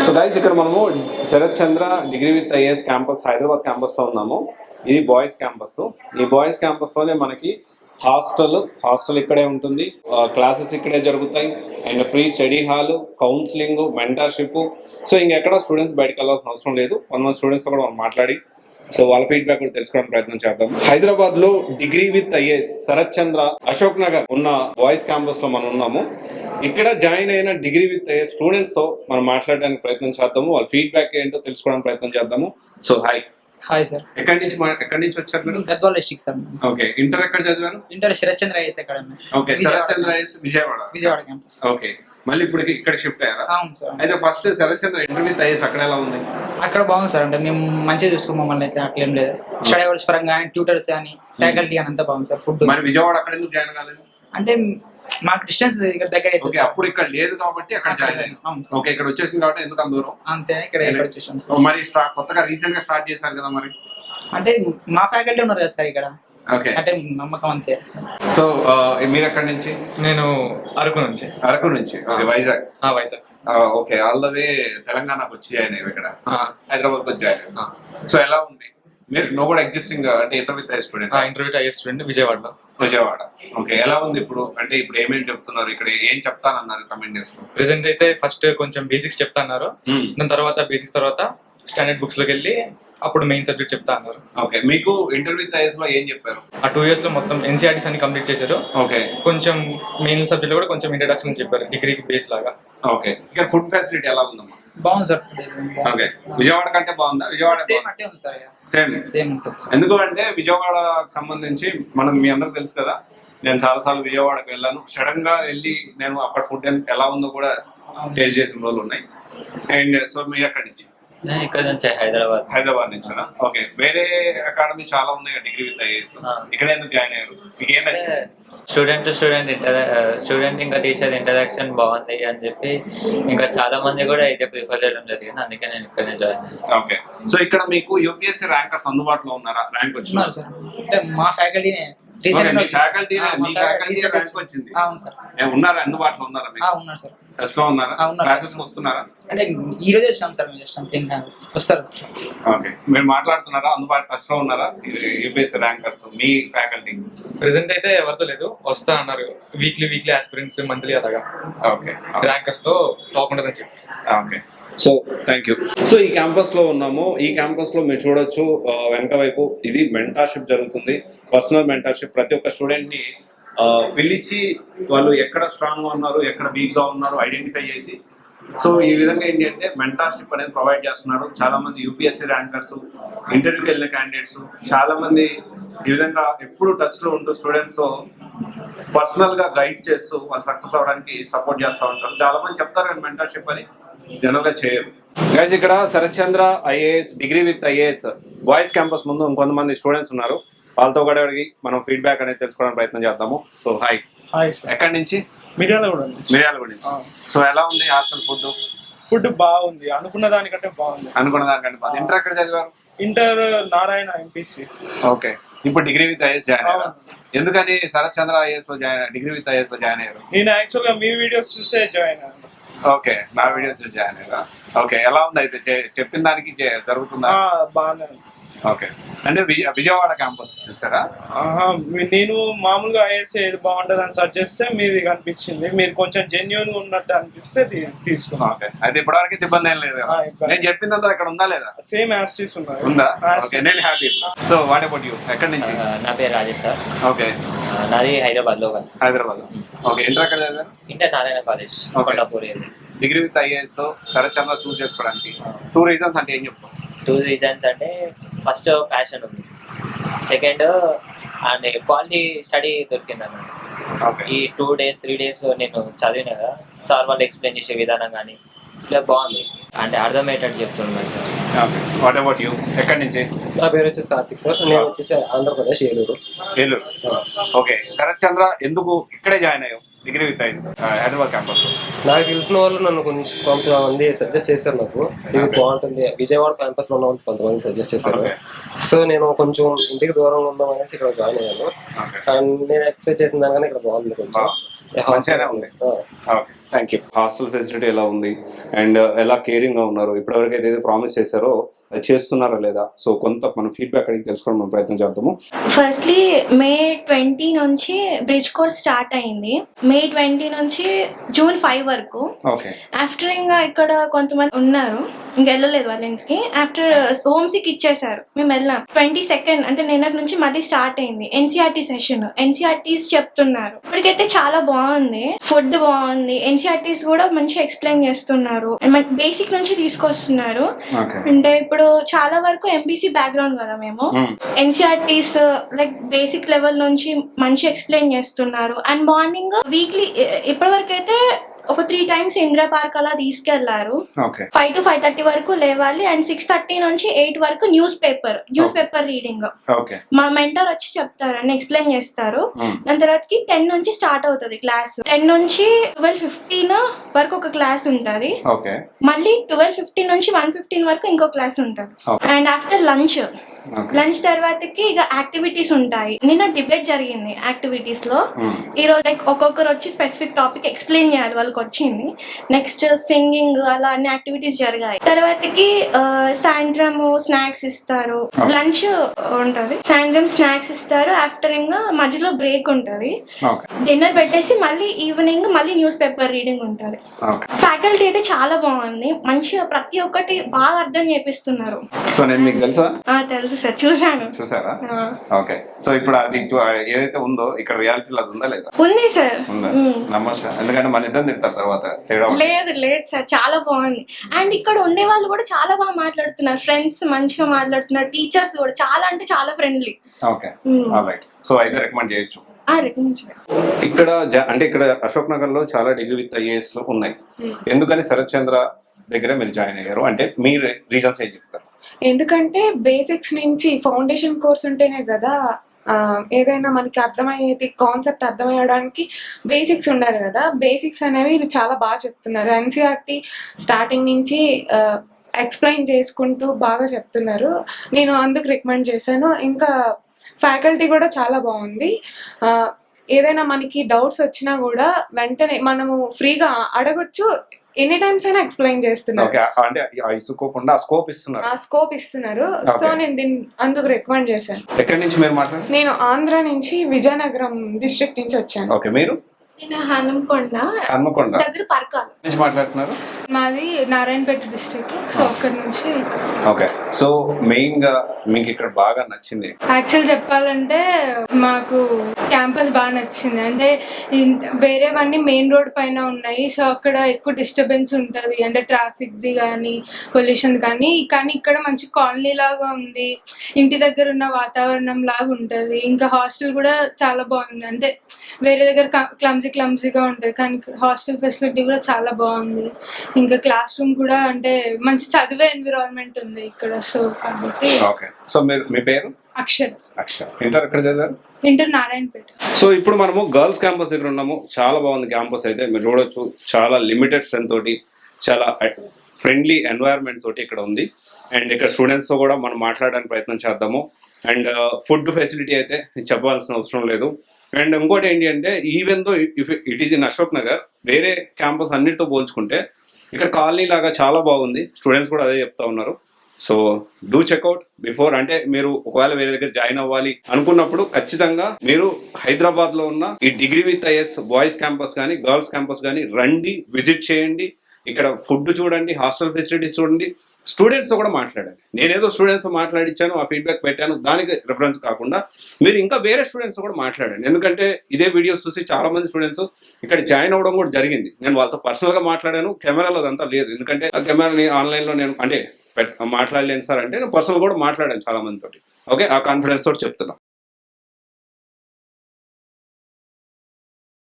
So guys ఇక్కడ మనము Sarath Chandra degree with IAS campus Hyderabad campus లో ఉన్నాము. ఇది బాయ్స్ క్యాంపస్. ఈ బాయ్స్ క్యాంపస్ లోనే మనకి హాస్టల్ ఇక్కడే ఉంటుంది, క్లాసెస్ ఇక్కడే జరుగుతాయి, and free study hall, counselling, mentorship. So ఇంకెక్కడ స్టూడెంట్స్ బయటకు వెళ్ళాల్సిన అవసరం లేదు. కొంతమంది స్టూడెంట్స్ కూడా మనం మాట్లాడి సో వాళ్ళ ఫీడ్బ్యాక్ కూడా తెలుసుకోవడానికి ప్రయత్నం చేద్దాం. హైదరాబాద్ లో డిగ్రీ విత్ ఐఏఎస్ శరత్ చంద్ర అశోక్ నగర్ ఉన్న బాయ్స్ క్యాంపస్ లో మనం ఉన్నాము. ఇక్కడ జాయిన్ అయిన డిగ్రీ విత్ ఐఏఎస్ స్టూడెంట్స్ తో మనం మాట్లాడడానికి ప్రయత్నం చేద్దాము, వాళ్ళ ఫీడ్బ్యాక్ ఏంటో తెలుసుకోవడానికి ప్రయత్నం చేద్దాము. So hi sir. ఎక్కడి నుంచి వచ్చారు మీరు? Gadwal district sir. Okay, inter ఎక్కడ చదివారు? Inter Sarath Chandra IAS academy. Okay, Sarath Chandra IAS Vijayawada campus. Okay, మళ్ళీ ఇప్పుడు ఇక్కడ షిఫ్ట్ అయ్యారా? అవును సార్. అయితే first Sarath Chandra inter with IAS అక్కడ ఎలా ఉంది? అక్కడ బాగుంది సార్. అంటే మేము మంచిగా చూసుకున్నాం, మమ్మల్ని అయితే అట్లేం లేదు. స్టడీ అవర్స్ పరంగా కానీ, ట్యూటర్స్ కానీ, ఫ్యాకల్టీ కానీ అంతా బాగుంది సార్. ఫుడ్ మరి విజయవాడ అక్కడ ఎందుకు జాయిన్ కాలేదు? అంటే మాకు డిస్టెన్స్ ఇక్కడ దగ్గర అయితే. ఓకే, అప్పుడు ఇక్కడ లేదు కాబట్టి అక్కడ జాయిన్ అయ్యాను. ఓకే, ఇక్కడ వచ్చేసింది కాబట్టి ఎందుకు అంత దూరం? అంతే, ఇక్కడ వచ్చేసాం. మరి కొత్తగా రీసెంట్ గా స్టార్ట్ చేశారు కదా, మరి అంటే మా ఫ్యాకల్టీ ఉన్నారు కదా సార్ ఇక్కడ. ఓకే, అంటే నమ్మకం అంతే. సో మీరు ఎక్కడి నుంచి? నేను అరకు నుంచి. Okay, Vizag. Okay, all the way తెలంగాణకు వచ్చి జాయిన్ అయ్యావు, ఇక్కడ హైదరాబాద్ కు జాయిన్ అయ్యావు. సో ఎలా ఉంది? నువ్వు కూడా ఎగ్జిస్టింగ్ అంటే ఇంటర్వ్యూ అయ్యే స్టూడెంట్ విజయవాడ. ఓకే, ఎలా ఉంది ఇప్పుడు? అంటే ఇప్పుడు ఏమేమి చెప్తున్నారు, ఇక్కడ ఏం చెప్తానన్నారు కమెంట్ చేస్తున్నారు? ప్రెసెంట్ అయితే ఫస్ట్ కొంచెం బేసిక్స్ చెప్తాన్నారు, దాని తర్వాత బేసిక్స్ తర్వాత స్టాండర్డ్ బుక్స్ లోకి వెళ్ళి అప్పుడు మెయిన్ సబ్జెక్ట్ చెప్తా అన్నారు. ఓకే, మీకు ఇంటర్వ్యూ ఐఏఎస్ లో ఏం చెప్పారు? ఆ 2 years లో మొత్తం ఎన్సీఆర్టీస్ అన్ని కంప్లీట్ చేశారు. ఓకే, కొంచెం మెయిన్ సబ్జెక్ట్ కూడా కొంచెం ఇంట్రడక్షన్ చెప్పారు, డిగ్రీకి బేస్ లాగా. ఓకే, ఇక్కడ ఫుడ్ ఫెసిలిటీ ఎలా ఉందమ్మా? బాగుంది సార్. ఓకే, విజయవాడ కంటే బాగుందా? విజయవాడ సేమ్. ఎందుకు అంటే విజయవాడకు సంబంధించి మనకు మీ అందరికి తెలుసు కదా, నేను చాలాసార్లు విజయవాడకు వెళ్ళాను. సడన్ గా వెళ్ళి నేను అక్కడ ఫుడ్ ఎలా ఉందో కూడా టేస్ట్ చేసిన రోజులు ఉన్నాయి. అండ్ సో మీరు ఎక్కడి నుంచి? నేను ఇక్కడ నుంచి హైదరాబాద్ నుంచి. ఓకే, వేరే అకాడమీ చాలా ఉన్నాయి డిగ్రీ విత్ ఐఏఎస్, ఇక్కడ ఎందుకు జాయిన్ అయ్యారు? మీకు ఏం నచ్చింది? స్టూడెంట్ ఇంకా టీచర్ ఇంటరాక్షన్ బాగుంది అని చెప్పి ఇంకా చాలా మంది కూడా ఇదే ప్రిఫర్ చేయడం జరిగింది, అందుకే నేను ఇక్కడనే జాయిన్ అయ్యాను. ఓకే, సో ఇక్కడ మీకు యూపీఎస్సీ ర్యాంకర్స్ అందుబాటులో ఉన్నారా? ర్యాంక్ వచ్చింది సార్. అంటే మా ఫ్యాకల్టీనే వచ్చింది. ఉన్నారా? అందుబాటులో ఉన్నారా? ఉన్నారు సార్. క్లాసెస్ వస్తున్నారా? అంటే ఈ రోజు వచ్చాం సార్. వస్తారు. ఓకే, మీరు మాట్లాడుతున్నారా? అందుబాటు టచ్ లో ఉన్నారా యూపీఎస్సీ ర్యాంకర్స్ మీ ఫ్యాకల్టీ? ప్రెసెంట్ అయితే ఎవరితో లేదు, వస్తా అన్నారు. వీక్లీ ఆస్పిరెంట్స్, మంత్లీ అలాగా. ఓకే, ర్యాంకర్స్ తో టాప్ ఉంటుందని చెప్పి. Okay, so thank you. So ఈ క్యాంపస్ లో ఉన్నాము. ఈ క్యాంపస్ లో మీరు చూడొచ్చు వెనక వైపు ఇది మెంటర్షిప్ జరుగుతుంది, పర్సనల్ మెంటర్షిప్. ప్రతి ఒక్క స్టూడెంట్ ని పిలిచి వాళ్ళు ఎక్కడ స్ట్రాంగ్ గా ఉన్నారు, ఎక్కడ వీక్ గా ఉన్నారు ఐడెంటిఫై చేసి సో ఈ విధంగా ఏంటి అంటే మెంటర్షిప్ అనేది ప్రొవైడ్ చేస్తున్నారు. చాలా మంది యూపీఎస్సీ ర్యాంకర్స్, ఇంటర్వ్యూకి వెళ్ళిన క్యాండిడేట్స్ చాలా మంది ఈ విధంగా ఎప్పుడు టచ్ లో ఉంటూ స్టూడెంట్స్ తో పర్సనల్ గా గైడ్ చేస్తూ వాళ్ళు సక్సెస్ అవడానికి సపోర్ట్ చేస్తూ ఉంటారు. చాలా మంది చెప్తారు కానీ మెంటర్షిప్ అని జనరల్ గా చేయరు. గైస్, ఇక్కడ Sarath Chandra IAS degree with IAS boys campus ముందు ఇంకొంతమంది స్టూడెంట్స్ ఉన్నారు. వాళ్ళతో కూడా అడిగి మనం ఫీడ్బ్యాక్ అనేది తెలుసుకోవడానికి ప్రయత్నం చేద్దాము. So hi. ఎక్కడి నుంచి? మిర్యాలగూడ నుంచి. సో ఎలా ఉంది హాస్టల్ ఫుడ్? బాగుంది, అనుకున్న దానికంటే బాగుంది. ఇంటర్ ఎక్కడ చదివారు? Inter Narayana MPC. ఓకే, ఇప్పుడు డిగ్రీ విత్ ఐఏఎస్ జాయిన్ అయ్యారు. ఎందుకని శరత్ చంద్ర ఐఏఎస్ లో డిగ్రీ విత్ ఐఏఎస్ లో జాయిన్ అయ్యారు? నేను యాక్చువల్ గా మీ వీడియోస్ చూసే జాయిన్ అయ్యాను. ఓకే, నా వీడియోస్ జాయిన్ అయ్యారా? ఓకే, ఎలా ఉంది అయితే చెప్పిన దానికి జరుగుతుందా? బాగానే ఉంది. ఓకే, అంటే విజయవాడ క్యాంపస్ చూసారా? నేను మామూలుగా ఐఏఎస్ ఏది బాగుంటుంది అని సర్చ్ చేస్తే మీది కనిపించింది. మీరు కొంచెం జెన్యూన్ గా ఉన్నట్టు అనిపిస్తే తీసుకున్నాం. ఓకే, అయితే ఇప్పటివరకు ఇబ్బంది ఏం లేదు. నేను చెప్పిందంతా ఇక్కడ ఉందా లేదా? సేమ్ యాస్టీస్ ఉందా? ఓకే, నేను happy. So what about you? ఎక్కడి నుంచి? నా పేరు రాజేష్ సార్. ఓకే, నాది హైదరాబాద్ లో. ఓకే, ఇంటర్ ఎక్కడ చదివారు? Inter Narayana college, Kondapur. Degree with IAS Sarath Chandra choose చేసుకోవడానికి 2 reasons అంటే ఏం చెప్తాం? 2 reasons అంటే ఫస్ట్ ప్యాషన్ ఉంది, సెకండ్ అండ్ క్వాలిటీ స్టడీ దొరికింది అన్నమాట. ఈ 2 days 3 days లో నేను చదివిన కదా, సార్ వాళ్ళు ఎక్స్ప్లెయిన్ చేసే విధానం కానీ ఇట్లా బాగుంది, అంటే అర్థమయ్యేటట్టు చెప్తున్నాను సార్. What about you? ఎక్కడి నుంచి? నా పేరు వచ్చేసి కార్తిక్ సార్. నేను వచ్చేసి ఆంధ్రప్రదేశ్, ఏలూరు. ఓకే, శరత్ చంద్ర ఎందుకు ఇక్కడే జాయిన్ అయ్యావు degree with IAS Hyderabad campus? నాకు తెలిసిన వాళ్ళు నన్ను కొంచెం మంది సజెస్ట్ చేశారు. నాకు ఇది బాగుంటుంది, విజయవాడ క్యాంపస్ లో ఉన్న వాళ్ళు కొంతమంది సజెస్ట్ చేశారు. సో నేను కొంచెం ఇంటికి దూరంగా ఉందాం అనేసి ఇక్కడ జాయిన్ అయ్యాను. అండ్ నేను ఎక్స్పెక్ట్ చేసిన దానికన్నా ఇక్కడ బాగుంది, కొంచెం మంచిగానే ఉంది. Thank you. హాస్టల్ ఫెసిలిటీ ఎలా ఉంది అండ్ ఎలా కేరింగ్ గా ఉన్నారు, ఇప్పటివరకు ఏదైతే ప్రామిస్ చేశారో అది చేస్తున్నారా లేదా, సో కొంత మనం ఫీడ్బ్యాక్ అడిగి తెలుసుకోవడం మనం ప్రయత్నం చేద్దాము. ఫస్ట్లీ May 20 నుంచి బ్రిడ్జ్ కోర్స్ స్టార్ట్ అయింది. May 20 నుంచి June 5 వరకు. ఓకే. ఆఫ్టర్ ఇంకా ఇక్కడ కొంతమంది ఉన్నారు, ఇంకా వెళ్ళలేదు వాళ్ళ ఇంటికి. ఆఫ్టర్ హోమ్ సిక్ ఇచ్చేసారు, మేము వెళ్ళాం. 22nd అంటే నిన్నటి నుంచి మళ్ళీ స్టార్ట్ అయింది ఎన్సీఆర్టీ సెషన్. ఎన్సీఆర్టీస్ చెప్తున్నారు. ఇప్పటికైతే చాలా బాగుంది, ఫుడ్ బాగుంది, ఎన్సీఆర్టీస్ కూడా మంచిగా ఎక్స్ప్లెయిన్ చేస్తున్నారు, బేసిక్ నుంచి తీసుకొస్తున్నారు. అంటే ఇప్పుడు చాలా వరకు ఎంబీసీ బ్యాక్గ్రౌండ్ కదా మేము, ఎన్సీఆర్టీస్ లైక్ బేసిక్ లెవెల్ నుంచి మంచి ఎక్స్ప్లెయిన్ చేస్తున్నారు. అండ్ మార్నింగ్ వీక్లీ ఇప్పటి వరకు అయితే ఒక 3 times ఇందిరా పార్క్ అలా తీసుకెళ్లారు. 5 to 5:30 వరకు లేవాలి. అండ్ 6:30 నుంచి 8 వరకు న్యూస్ పేపర్ రీడింగ్. మా మెంటర్ వచ్చి చెప్తారు అని ఎక్స్ప్లెయిన్ చేస్తారు. దాని తర్వాతకి 10 నుంచి స్టార్ట్ అవుతుంది క్లాస్. 10 నుంచి 12:15 వరకు ఒక క్లాస్ ఉంటుంది. మళ్ళీ 12:15 నుంచి 1:15 వరకు ఇంకో క్లాస్ ఉంటుంది. అండ్ ఆఫ్టర్ లంచ్ తర్వాతకి ఇక యాక్టివిటీస్ ఉంటాయి. నిన్న డిబేట్ జరిగింది యాక్టివిటీస్ లో. ఈ రోజు లైక్ ఒక్కొక్కరు వచ్చి స్పెసిఫిక్ టాపిక్ ఎక్స్ప్లెయిన్ చేయాలి వాళ్ళకి వచ్చింది. నెక్స్ట్ సింగింగ్ అలా అన్ని యాక్టివిటీస్ జరిగాయి. తర్వాతకి సాయంత్రం స్నాక్స్ ఇస్తారు, లంచ్ ఉంటది, సాయంత్రం స్నాక్స్ ఇస్తారు. ఆఫ్టర్ ఇంకా మధ్యలో బ్రేక్ ఉంటది, డిన్నర్ పెట్టేసి మళ్ళీ ఈవినింగ్ మళ్ళీ న్యూస్ పేపర్ రీడింగ్ ఉంటది. ఫ్యాకల్టీ అయితే చాలా బాగుంది, మంచిగా ప్రతి ఒక్కటి బాగా అర్థం చేపిస్తున్నారు. సో నేను మీకు తెలుసా? తెలుసు సార్, చూసారా? ఓకే. సో ఇప్పుడు అది ఏదైతే ఉందో ఇక్కడ రియాలిటీలో అది ఉందా లేదా? ఉంది సార్. నమ్మచ్చా? ఎందుకంటే మన ఇద్దరు తింటారు తర్వాత తేడా. లేదు సార్, చాలా బాగుంది. అండ్ ఇక్కడ ఉండే వాళ్ళు కూడా చాలా బాగా మాట్లాడుతున్నారు, ఫ్రెండ్స్ మంచిగా మాట్లాడుతున్నారు, టీచర్స్ కూడా చాలా అంటే చాలా ఫ్రెండ్లీ. Okay, alright. సో అయితే రికమెండ్ చేయొచ్చు. ఇక్కడ అంటే ఇక్కడ అశోక్ నగర్ లో చాలా డిగ్రీ విత్ ఐఏఎస్ లో ఉన్నాయి. ఎందుకని శరత్ చంద్ర దగ్గర మీరు జాయిన్ అయ్యారు అంటే మీ రీజన్స్ ఏం చెప్తారు? ఎందుకంటే బేసిక్స్ నుంచి ఫౌండేషన్ కోర్స్ ఉంటేనే కదా ఏదైనా మనకి అర్థమయ్యేది, కాన్సెప్ట్ అర్థమయ్యడానికి బేసిక్స్ ఉండాలి కదా. బేసిక్స్ అనేవి వీళ్ళు చాలా బాగా చెప్తున్నారు. ఎన్సీఆర్టీ స్టార్టింగ్ నుంచి ఎక్స్ప్లెయిన్ చేసుకుంటూ బాగా చెప్తున్నారు. నేను అందుకు రికమెండ్ చేశాను. ఇంకా ఫ్యాకల్టీ కూడా చాలా బాగుంది. ఏదైనా మనకి డౌట్స్ వచ్చినా కూడా వెంటనే మనము ఫ్రీగా అడగొచ్చు, ఎనీ టైమ్స్ అయినా ఎక్స్ప్లెయిన్ చేస్తున్నారు. స్కోప్ ఇస్తున్నారు. సో నేను అందుకు రికమెండ్ చేశాను. ఎక్కడి నుంచి మీరు మాట్లాడారు? నేను ఆంధ్ర నుంచి, విజయనగరం డిస్ట్రిక్ట్ నుంచి వచ్చాను. ఓకే, మీరు? నేను హనుమకొండ దగ్గర పర్కాల్ నుంచి మాట్లాడుతున్నారు. మాది నారాయణపేట డిస్ట్రిక్ట్. సో అక్కడ నుంచి. ఓకే. సో మెయిన్ గా మీకు ఇక్కడ బాగా నచ్చింది? యాక్చువల్ చెప్పాలంటే మాకు క్యాంపస్ బాగా నచ్చింది. అంటే వేరేవన్నీ మెయిన్ రోడ్ పైన ఉన్నాయి. సో అక్కడ ఎక్కువ డిస్టర్బెన్స్ ఉంటుంది, అంటే ట్రాఫిక్ ది కానీ పొల్యూషన్ కానీ ఇక్కడ మంచి కాలనీ లాగా ఉంది, ఇంటి దగ్గర ఉన్న వాతావరణం లాగా ఉంటుంది. ఇంకా హాస్టల్ కూడా చాలా బాగుంది. అంటే వేరే దగ్గర క్లమ్జీగా ఉంటుంది, కానీ హాస్టల్ ఫెసిలిటీ కూడా చాలా బాగుంది. ఇంకా క్లాస్ రూమ్ కూడా అంటే మంచి చదివే ఎన్విరాన్మెంట్ ఉంది ఇక్కడ. సో కాబట్టి. ఓకే. సో మీ పేరు? అక్షర్. ఇంటర్ ఎక్కడ చదివారు? ఇంటర్ నారాయణపేట. సో ఇప్పుడు మనము గర్ల్స్ క్యాంపస్ దగ్గర ఉన్నాము. చాలా బాగుంది క్యాంపస్ అయితే, మీరు చూడొచ్చు. చాలా లిమిటెడ్ స్ట్రెంత్ తోటి, చాలా ఫ్రెండ్లీ ఎన్వైరన్మెంట్ తోటి ఇక్కడ ఉంది. అండ్ ఇక్కడ స్టూడెంట్స్ తో కూడా మనం మాట్లాడడానికి ప్రయత్నం చేద్దాము. అండ్ ఫుడ్ ఫెసిలిటీ అయితే చెప్పాల్సిన అవసరం లేదు. అండ్ ఇంకోటి ఏంటి అంటే, even though it is in Ashok Nagar, వేరే క్యాంపస్ అన్నిటితో పోల్చుకుంటే ఇక్కడ కాలనీ లాగా చాలా బాగుంది. స్టూడెంట్స్ కూడా అదే చెప్తా ఉన్నారు. So do checkout before. అంటే మీరు ఒకవేళ వేరే దగ్గర జాయిన్ అవ్వాలి అనుకున్నప్పుడు ఖచ్చితంగా మీరు హైదరాబాద్ లో ఉన్న ఈ degree with is boys campus కానీ గర్ల్స్ క్యాంపస్ కానీ రండి, విజిట్ చేయండి. ఇక్కడ ఫుడ్ చూడండి, హాస్టల్ ఫెసిలిటీస్ చూడండి, స్టూడెంట్స్తో కూడా మాట్లాడండి. నేనేదో స్టూడెంట్స్తో మాట్లాడించాను, ఆ ఫీడ్బ్యాక్ పెట్టాను, దానికి రిఫరెన్స్ కాకుండా మీరు ఇంకా వేరే స్టూడెంట్స్తో కూడా మాట్లాడండి. ఎందుకంటే ఇదే వీడియోస్ చూసి చాలా మంది స్టూడెంట్స్ ఇక్కడ జాయిన్ అవ్వడం కూడా జరిగింది. నేను వాళ్ళతో పర్సనల్గా మాట్లాడాను, కెమెరాలో అదంతా లేదు. ఎందుకంటే ఆ కెమెరాని ఆన్లైన్లో నేను అంటే మాట్లాడలేను సార్ అంటే నేను పర్సనల్ కూడా మాట్లాడాను చాలా మందితోటి. ఓకే, ఆ కాన్ఫిడెన్స్ తోటి చెప్తున్నాను.